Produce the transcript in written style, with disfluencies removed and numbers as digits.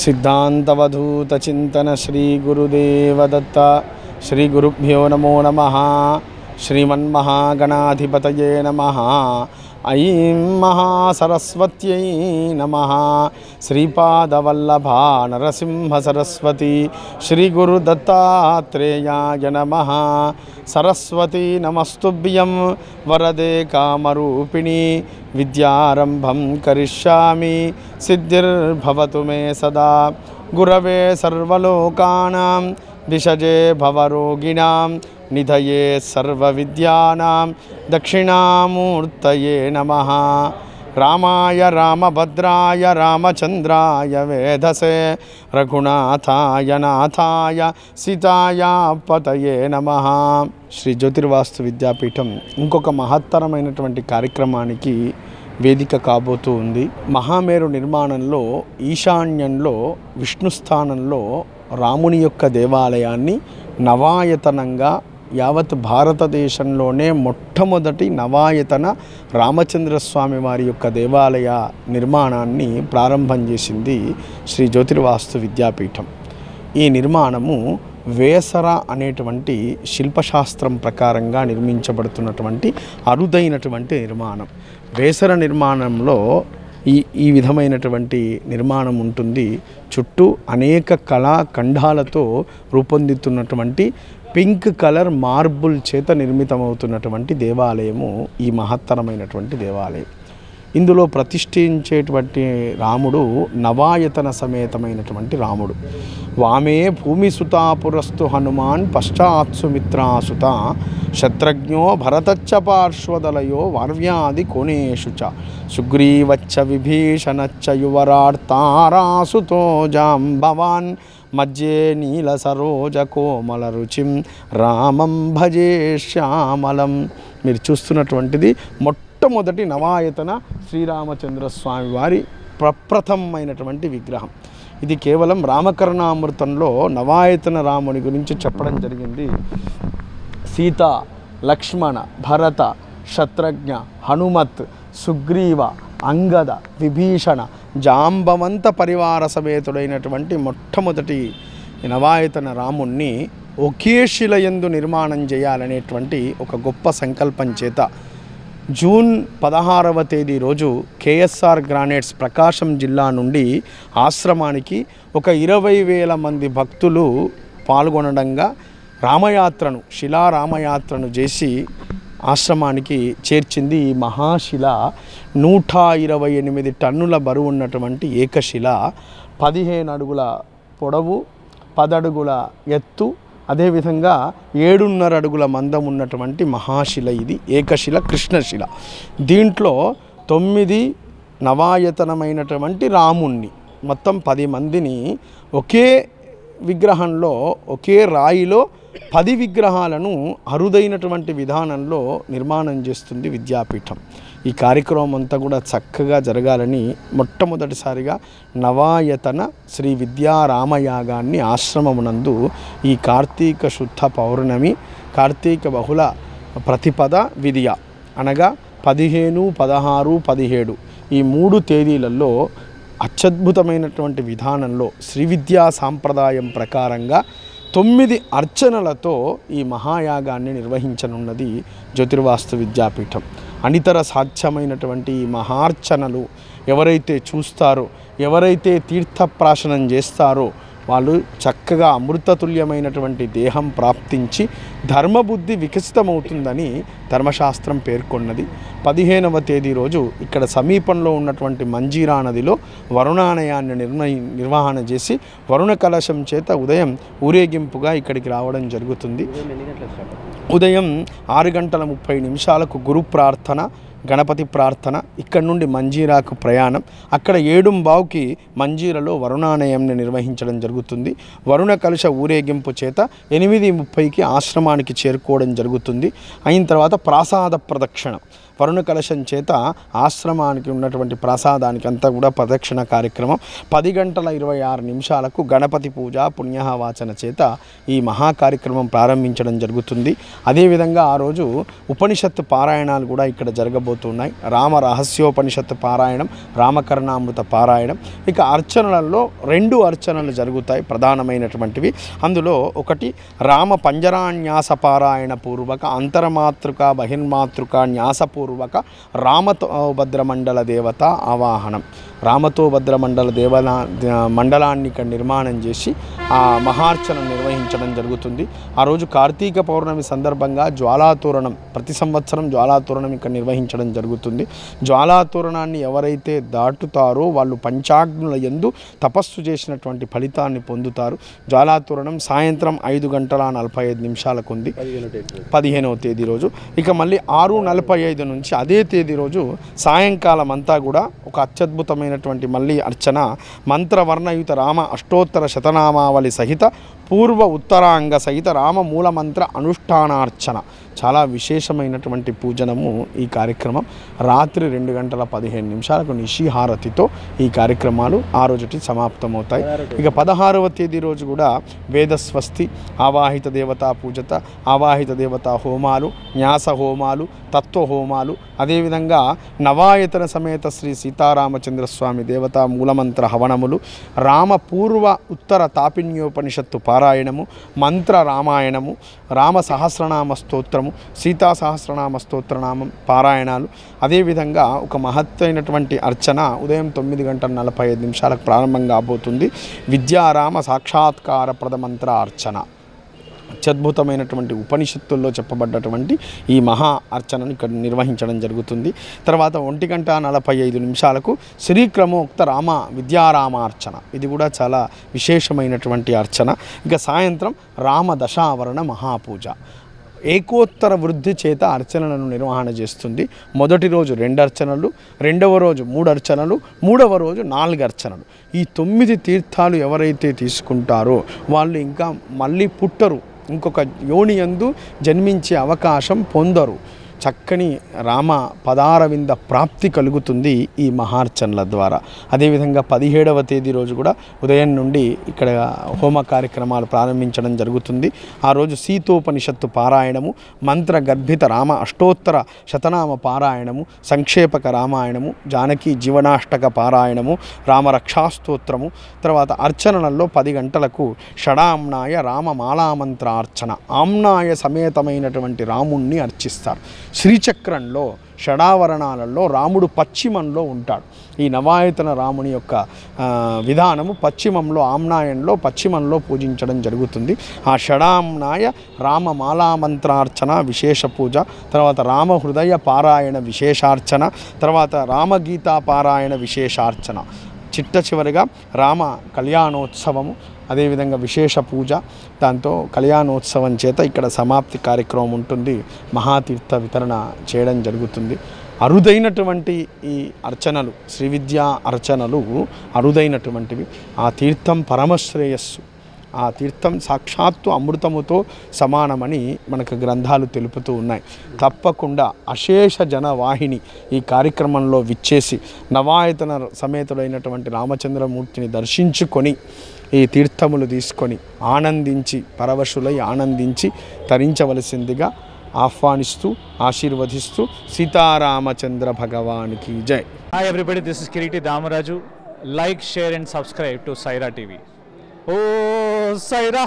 सिद्धांतवधूत चिंतन श्री गुरुदेव दत्त श्री गुरुभ्यो नमो नमः। श्रीमन्महागणाधिपतये नमः। ऐं महासरस्वत्यै नमः। श्रीपादवल्लभा नरसिंह सरस्वती श्री गुरुदत्तात्रेयाय नमः। सरस्वती नमस्तुभ्यं वरदे कामरूपिणी विद्यारंभं करिष्यामि सिद्धिर्भवतु मे सदा। गुरवे सर्वलोकानां विषजे भवरोगिणां निधये सर्वविद्यानां दक्षिणामूर्तये नमः। रामाय रामभद्राय रामचंद्राय वेधसे रघुनाथाय नाथाय सीताया पतये नमः। శ్రీ జ్యోతిర్వాస్తు విద్యాపీఠం ఇంకొక మహత్తరమైనటువంటి కార్యక్రమానికి వేదిక కాబోతూ ఉంది. మహామేరు నిర్మాణంలో ఈశాన్యంలో విష్ణు స్థానంలో రాముని యొక్క దేవాలయాన్ని నవాయతనంగా యావత్ భారతదేశంలోనే మొట్టమొదటి నవాయతన రామచంద్రస్వామి వారి యొక్క దేవాలయ నిర్మాణాన్ని ప్రారంభం చేసింది శ్రీ జ్యోతిర్వాస్తు విద్యాపీఠం. ఈ నిర్మాణము వేసర అనేటువంటి శిల్పశాస్త్రం ప్రకారంగా నిర్మించబడుతున్నటువంటి అరుదైనటువంటి నిర్మాణం. వేసర నిర్మాణంలో ఈ విధమైనటువంటి నిర్మాణం ఉంటుంది. చుట్టూ అనేక కళాఖండాలతో రూపొందుతున్నటువంటి పింక్ కలర్ మార్బుల్ చేత నిర్మితమవుతున్నటువంటి దేవాలయము ఈ మహత్తరమైనటువంటి దేవాలయం. ఇందులో ప్రతిష్ఠించేటువంటి రాముడు నవాయతన సమేతమైనటువంటి రాముడు. వామే భూమిసుతాపురస్తు హనుమాన్ పశ్చాత్సు మిత్రాసుత శత్రుఘ్నో భరతచ్చ పార్శ్వదలయో వార్వ్యాది కోణేషు చ సుగ్రీవచ్చ విభీషణచ్చ యువరార్తారాసుతో జాంబవాన్ మధ్యే నీల సరోజ కోమల రుచిం రామం భజే శ్యామలం. మీరు చూస్తున్నటువంటిది మొట్టమొదటి నవాయతన శ్రీరామచంద్రస్వామి వారి ప్రప్రథమైనటువంటి విగ్రహం. ఇది కేవలం రామకర్ణామృతంలో నవాయతన రాముని గురించి చెప్పడం జరిగింది. సీత, లక్ష్మణ, భరత, శత్రుఘ్న, హనుమత్, సుగ్రీవ, అంగద, విభీషణ, జాంబవంత పరివార సమేతుడైనటువంటి మొట్టమొదటి నవాయతన రాముణ్ణి ఒకే శిలయందు నిర్మాణం చేయాలనేటువంటి ఒక గొప్ప సంకల్పం చేత జూన్ 16వ తేదీ రోజు కేఎస్ఆర్ గ్రానైట్స్ ప్రకాశం జిల్లా నుండి ఆశ్రమానికి ఒక 20,000 మంది భక్తులు పాల్గొనడంగా రామయాత్రను శిలారామయాత్రను చేసి ఆశ్రమానికి చేర్చింది. ఈ మహాశిల 128 టన్నుల బరువు ఉన్నటువంటి ఏకశిల, 15 అడుగుల పొడవు, 10 అడుగుల ఎత్తు, అదేవిధంగా 7.5 అడుగుల మందం ఉన్నటువంటి మహాశిల. ఇది ఏకశిల కృష్ణశిల. దీంట్లో 9 నవాయతనమైనటువంటి రాముణ్ణి మొత్తం 10 మందిని ఒకే విగ్రహంలో ఒకే రాయిలో 10 విగ్రహాలను అరుదైనటువంటి విధానంలో నిర్మాణం చేస్తుంది విద్యాపీఠం. ఈ కార్యక్రమం అంతా కూడా చక్కగా జరగాలని మొట్టమొదటిసారిగా నవాయతన శ్రీ విద్యారామయాగాన్ని ఆశ్రమమునందు ఈ కార్తీక శుద్ధ పౌర్ణమి, కార్తీక బహుళ ప్రతిపద విధియ అనగా 15, 16, 17 ఈ 3 తేదీలలో అత్యద్భుతమైనటువంటి విధానంలో శ్రీ విద్యా సాంప్రదాయం ప్రకారంగా 9 అర్చనలతో ఈ మహాయాగాన్ని నిర్వహించనున్నది జ్యోతిర్వాస్తు విద్యాపీఠం. అనితర సాధ్యమైనటువంటి ఈ మహార్చనలు ఎవరైతే చూస్తారో, ఎవరైతే తీర్థప్రాశనం చేస్తారో వాళ్ళు చక్కగా అమృతతుల్యమైనటువంటి దేహం ప్రాప్తించి ధర్మబుద్ధి వికసితమవుతుందని ధర్మశాస్త్రం పేర్కొన్నది. 15వ తేదీ రోజు ఇక్కడ సమీపంలో ఉన్నటువంటి మంజీరా నదిలో వరుణానయాన్ని నిర్వహణ చేసి వరుణ కలశం చేత ఉదయం ఊరేగింపుగా ఇక్కడికి రావడం జరుగుతుంది. ఉదయం 6:30 గురు ప్రార్థన, గణపతి ప్రార్థన, ఇక్కడ నుండి మంజీరాకు ప్రయాణం, అక్కడ 7:15కి మంజీరలో వరుణానయంని నిర్వహించడం జరుగుతుంది. వరుణ కలశ ఊరేగింపు చేత 8:30కి ఆశ్రమానికి చేరుకోవడం జరుగుతుంది. అయిన తర్వాత ప్రాసాద ప్రదక్షిణ, వరుణ కలశం చేత ఆశ్రమానికి ఉన్నటువంటి ప్రసాదానికి అంతా కూడా ప్రదక్షిణ కార్యక్రమం 10:26 గణపతి పూజ పుణ్యవాచన చేత ఈ మహా కార్యక్రమం ప్రారంభించడం జరుగుతుంది. అదేవిధంగా ఆ రోజు ఉపనిషత్తు పారాయణాలు కూడా ఇక్కడ జరగబోతున్నాయి. రామ రహస్యోపనిషత్తు పారాయణం, రామకర్ణామృత పారాయణం. ఇక అర్చనలలో 2 అర్చనలు జరుగుతాయి ప్రధానమైనటువంటివి. అందులో ఒకటి రామ పంజరాన్యాస పారాయణ పూర్వక అంతర్మాతృక బహిర్మాతృక న్యాసపూర్వక రామతోభద్రమండల దేవత ఆవాహనం. రామతోభద్రమండల మండలాన్ని ఇక్కడ నిర్మాణం చేసి ఆ మహార్చన నిర్వహించడం జరుగుతుంది. ఆ రోజు కార్తీక పౌర్ణమి సందర్భంగా జ్వాలాతోరణం, ప్రతి సంవత్సరం జ్వాలాతోరణం ఇక్కడ నిర్వహించడం జరుగుతుంది. జ్వాలాతోరణాన్ని ఎవరైతే దాటుతారో వాళ్ళు పంచాగ్నుల యందు తపస్సు చేసినటువంటి ఫలితాన్ని పొందుతారు. జ్వాలాతోరణం సాయంత్రం 5:45 ఉంది 15వ తేదీ రోజు. ఇక మళ్ళీ 6:45 నుంచి అదే తేదీ రోజు సాయంకాలం అంతా కూడా ఒక అత్యద్భుతమైనటువంటి మళ్ళీ అర్చన మంత్రవర్ణయుత రామ అష్టోత్తర శతనామావళి సహిత పూర్వ ఉత్తరాంగ సహిత రామ మూలమంత్ర అనుష్ఠానార్చన. చాలా విశేషమైనటువంటి పూజనము ఈ కార్యక్రమం. రాత్రి 2:15 నిశిహారతితో ఈ కార్యక్రమాలు ఆ రోజుటి సమాప్తమవుతాయి. ఇక 16వ తేదీ రోజు కూడా వేదస్వస్తి, ఆవాహిత దేవతా పూజత, ఆవాహిత దేవతా హోమాలు, న్యాస హోమాలు, తత్వ హోమాలు, అదేవిధంగా నవాయతన సమేత శ్రీ సీతారామచంద్రస్వామి దేవతా మూలమంత్ర హవనములు, రామ పూర్వ ఉత్తర తాపిన్యోపనిషత్తు పారాయణము, మంత్ర రామాయణము, రామ సహస్రనామ స్తోత్రము, సీతా సహస్రనామ స్తోత్రనామం పారాయణాలు. అదేవిధంగా ఒక మహత్తైనటువంటి అర్చన ఉదయం 9:45 ప్రారంభం కాబోతుంది. విద్యారామ సాక్షాత్కార ప్రదమంత్ర అర్చన. అత్యద్భుతమైనటువంటి ఉపనిషత్తుల్లో చెప్పబడ్డటువంటి ఈ మహా అర్చనను ఇక్కడ నిర్వహించడం జరుగుతుంది. తర్వాత 1:45 శ్రీక్రమోక్త రామ విద్యారామార్చన. ఇది కూడా చాలా విశేషమైనటువంటి అర్చన. ఇక సాయంత్రం రామ దశావరణ మహాపూజ. ఏకోత్తర వృద్ధి చేత అర్చనలను నిర్వహణ చేస్తుంది. మొదటి రోజు 2 అర్చనలు, రెండవ రోజు 3 అర్చనలు, మూడవ రోజు 4 అర్చనలు. ఈ 9 తీర్థాలు ఎవరైతే తీసుకుంటారో వాళ్ళు ఇంకా మళ్ళీ పుట్టరు, ఇంకొక యోనియందు జన్మించే అవకాశం పొందరు. చక్కని రామ పదారవింద ప్రాప్తి కలుగుతుంది ఈ మహార్చనల ద్వారా. అదేవిధంగా 17వ తేదీ రోజు కూడా ఉదయం నుండి ఇక్కడ హోమ కార్యక్రమాలు ప్రారంభించడం జరుగుతుంది. ఆ రోజు సీతోపనిషత్తు పారాయణము, మంత్ర గర్భిత రామ అష్టోత్తర శతనామ పారాయణము, సంక్షేపక రామాయణము, జానకి జీవనాష్టక పారాయణము, రామరక్షాస్తోత్రము. తర్వాత అర్చనలలో 10 గంటలకు షడామ్నాయ రామమాలామంత్ర అర్చన. ఆమ్నాయ సమేతమైనటువంటి రాముణ్ణి అర్చిస్తారు. శ్రీచక్రంలో షడావరణాలలో రాముడు పశ్చిమంలో ఉంటాడు. ఈ నవాయతన రాముని యొక్క విధానము పశ్చిమంలో, ఆమ్నాయంలో పశ్చిమంలో పూజించడం జరుగుతుంది. ఆ షడామ్నాయ రామమాలామంత్రార్చన విశేష పూజ, తర్వాత రామ హృదయ పారాయణ విశేషార్చన, తర్వాత రామగీతా పారాయణ విశేషార్చన. చిట్ట చివరిగా రామ కళ్యాణోత్సవము, అదేవిధంగా విశేష పూజ, దాంతో కళ్యాణోత్సవం చేత ఇక్కడ సమాప్తి కార్యక్రమం ఉంటుంది. మహాతీర్థ వితరణ చేయడం జరుగుతుంది. అరుదైనటువంటి ఈ అర్చనలు, శ్రీ విద్యా అర్చనలు అరుదైనటువంటివి. ఆ తీర్థం పరమశ్రేయస్సు, ఆ తీర్థం సాక్షాత్తు అమృతముతో సమానమని మనకు గ్రంథాలు తెలుపుతూ ఉన్నాయి. తప్పకుండా అశేష జనవాహిని ఈ కార్యక్రమంలో విచ్చేసి నవాయతన సమేతుడైనటువంటి రామచంద్రమూర్తిని దర్శించుకొని ఈ తీర్థములు తీసుకొని ఆనందించి, పరవశులై ఆనందించి తరించవలసిందిగా ఆహ్వానిస్తూ ఆశీర్వదిస్తూ సీతారామచంద్ర భగవానికి జై. Hi everybody, this is Kireeti Damaraju. Like, share and subscribe to Saira TV. ఓ సైరా.